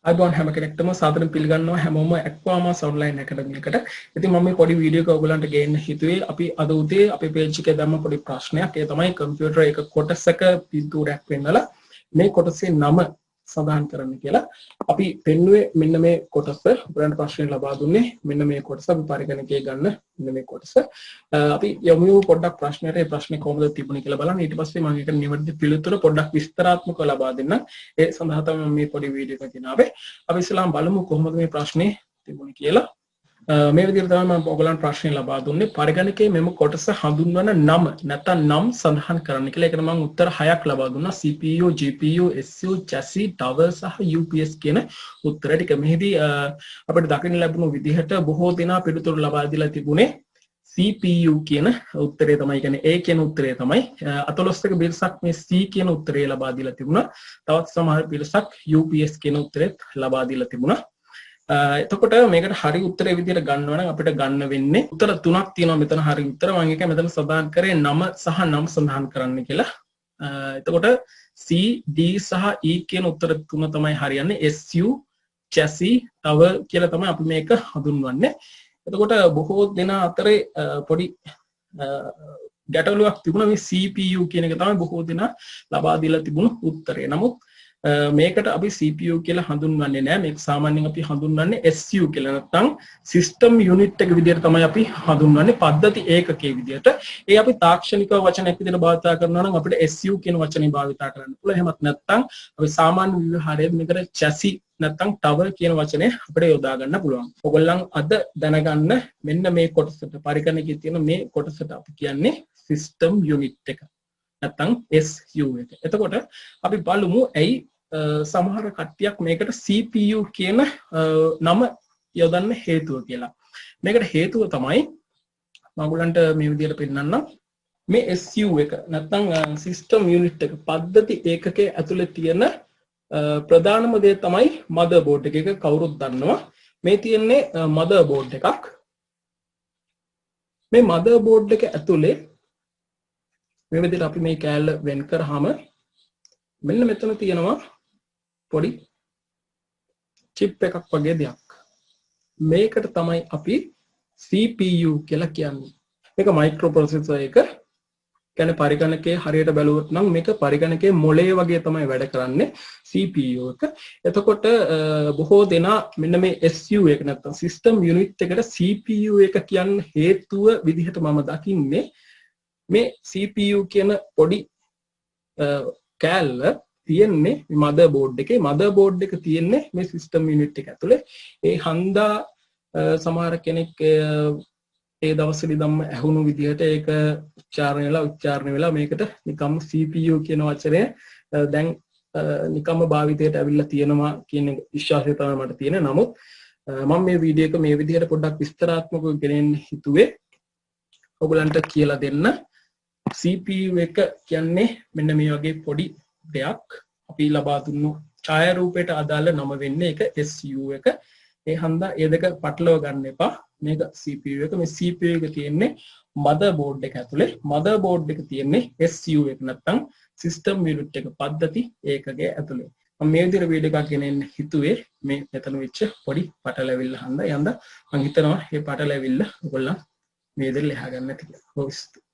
අයිබෝන් හැම කෙනෙක්ටම සාදරයෙන් පිළිගන්නවා හැමෝම Acvamas online academy එකට. ඉතින් මම මේ පොඩි වීඩියෝ එක ඔයගලන්ට ගේන්න හිතුවේ අපි අද උදේ අපේ page එකේ දැම්ම පොඩි ප්‍රශ්නයක්. ඒ තමයි කම්පියුටර් එක කොටසක පින්තූරයක් පෙන්නලා මේ කොටසේ නම සඳහන් කරන්න කියලා. අපි පෙන්නුවේ මෙන්න මේ කොටස. ඔයගලන්ට ප්‍රශ්න ලබා දුන්නේ මෙන්න මේ කොටස. අපි පරිගණකයේ ගන්න මෙන්න මේ කොටස. අපි යමු පොඩ්ඩක් ප්‍රශ්නයට. ඒ ප්‍රශ්නේ කොහොමද තිබුණේ කියලා බලන්න. ඊට පස්සේ මම ඒකට නිවැරදි පිළිතුර පොඩ්ඩක් විස්තරාත්මකව ලබා දෙන්නම්. ඒ සඳහා තමයි මම මේ පොඩි වීඩියෝ එක ගෙනාවේ. අපි ඉස්සෙල්ලාම බලමු කොහොමද මේ ප්‍රශ්නේ තිබුණේ කියලා. මේ විදිහට තමයි මම ඔයගලන්ට ප්‍රශ්නේ ලබා දුන්නේ. පරිගණකයේ මෙම කොටස හඳුන්වන නම නැත්නම් නම් සඳහන් කරන්න කියලා. ඒකට මම උත්තර 6ක් ලබා දුන්නා. CPU, GPU, SU, chassis, tower සහ UPS කියන උත්තර ටික. මෙහිදී අපිට දකින්න ලැබුණු විදිහට බොහෝ දෙනා පිළිතුරු ලබා දීලා තිබුණේ CPU කියන උත්තරය තමයි. කියන්නේ A කියන උත්තරය තමයි. 14ක පිරිසක් මේ C කියන උත්තරය ලබා දීලා තිබුණා. තවත් සමහර පිරිසක් UPS කියන උත්තරෙත් ලබා දීලා තිබුණා. එතකොට මේකට හරි උත්තරේ විදිහට ගන්නවා නම් අපිට ගන්න වෙන්නේ උත්තර තුනක් තියෙනවා. මෙතන හරි උත්තර මම එක මෙතන සඳහන් කරේ නම සහ නම් සඳහන් කරන්න කියලා. එතකොට C, D සහ E කියන උත්තර තුන තමයි හරියන්නේ. SU, chassis, tower කියලා තමයි අපි මේක හඳුන්වන්නේ. එතකොට බොහෝ දෙනා අතරේ පොඩි ගැටලුවක් තිබුණා. මේ CPU කියන එක තමයි බොහෝ දෙනා ලබා දීලා තිබුණු උත්තරය. නමුත් මේකට අපි CPU කියලා හඳුන්වන්නේ නැහැ. මේක සාමාන්‍යයෙන් අපි හඳුන්වන්නේ SU කියලා. නැත්නම් සිස්ටම් යුනිට් එක විදිහට තමයි අපි හඳුන්වන්නේ පද්ධති ඒකකයේ විදිහට. ඒ අපි තාක්ෂණික වචනයක් විදිහට භාවිත කරනවා නම් අපිට SU කියන වචනේ භාවිත කරන්න පුළුවන්. එහෙමත් නැත්නම් අපි සාමාන්‍ය ව්‍යවහාරයේ මේකට chassis නැත්නම් tower කියන වචනේ අපිට යොදා ගන්න පුළුවන්. ඔයගොල්ලන් අද දැනගන්න මෙන්න මේ කොටසට පරිගණකයේ තියෙන මේ කොටසට අපි කියන්නේ සිස්ටම් යුනිට් එක. නැත්නම් SU එක. එතකොට අපි බලමු ඇයි සමහර කට්ටියක් මේකට CPU කියන නම යොදන්න හේතුව කියලා. මේකට හේතුව තමයි මම ඔයගලන්ට මේ විදිහට පෙන්නන්නම්. මේ SU එක නැත්නම් සිස්ටම් යුනිට් එක පද්ධති ඒකකයේ ඇතුලේ තියෙන ප්‍රධානම දේ තමයි මදර්බෝඩ් එක. ඒක කවුරුත් දන්නවා. මේ තියෙන්නේ මදර්බෝඩ් එකක්. මේ මදර්බෝඩ් එක ඇතුලේ මේ විදිහට අපි මේ කෑල්ල වෙන් කරාම මෙන්න මෙතන තියෙනවා පොඩි චිප් එකක් වගේ දෙයක්. මේකට තමයි අපි CPU කියලා කියන්නේ. මේක මයික්‍රෝ ප්‍රොසෙසර් එක. කියන්නේ පරිගණකයේ හරියට බැලුවොත් නම් මේක පරිගණකයේ මොලේ වගේ තමයි වැඩ කරන්නේ CPU එක. එතකොට බොහෝ දෙනා මෙන්න මේ SU එක නැත්නම් සිස්ටම් යුනිට් එකට CPU එක කියන්න හේතුව විදිහට මම දකින්නේ මේ CPU කියන පොඩි කෑල්ල තියෙන්නේ මදර්බෝඩ් එකේ. මදර්බෝඩ් එක තියෙන්නේ මේ සිස්ටම් යුනිට් එක ඇතුලේ. ඒ හන්දා සමහර කෙනෙක් ඒ දවස්වලදී ධම්ම ඇහුණු විදිහට ඒක උච්චාරණය වෙලා මේකට නිකම්ම CPU කියන වචනය දැන් නිකම්ම භාවිතයට ඇවිල්ලා තියෙනවා කියන විශ්වාසය තමයි මට තියෙන්නේ. නමුත් මම මේ වීඩියෝ එක මේ විදිහට පොඩ්ඩක් විස්තරාත්මකව ගෙනෙන්න හිතුවේ ඔයගලන්ට කියලා දෙන්න. CPU එක කියන්නේ මෙන්න මේ වගේ පොඩි දෙයක්. අපි ලබා දුන්නු ඡායාරූපයට අදාළ නම වෙන්නේ ඒක SU එක. ඒ හන්දා ඒ දෙක පටලව ගන්න එපා. මේක CPU එක. මේ CPU එක තියෙන්නේ මදර්බෝඩ් එක ඇතුලේ. මදර්බෝඩ් එක තියෙන්නේ SU එක නැත්නම් සිස්ටම් යුනිට් එක පද්ධති ඒකකයේ ඇතුලේ. මම මේ විදිහට වීඩියෝ එකක් ගෙනෙන්න හිතුවේ මේ මෙතන වෙච්ච පොඩි පටලැවිල්ල හන්දා. යන්දා මම හිතනවා මේ පටලැවිල්ල ඔයගොල්ලන් මේ විදිහට ලියා ගන්න ඇති කියලා.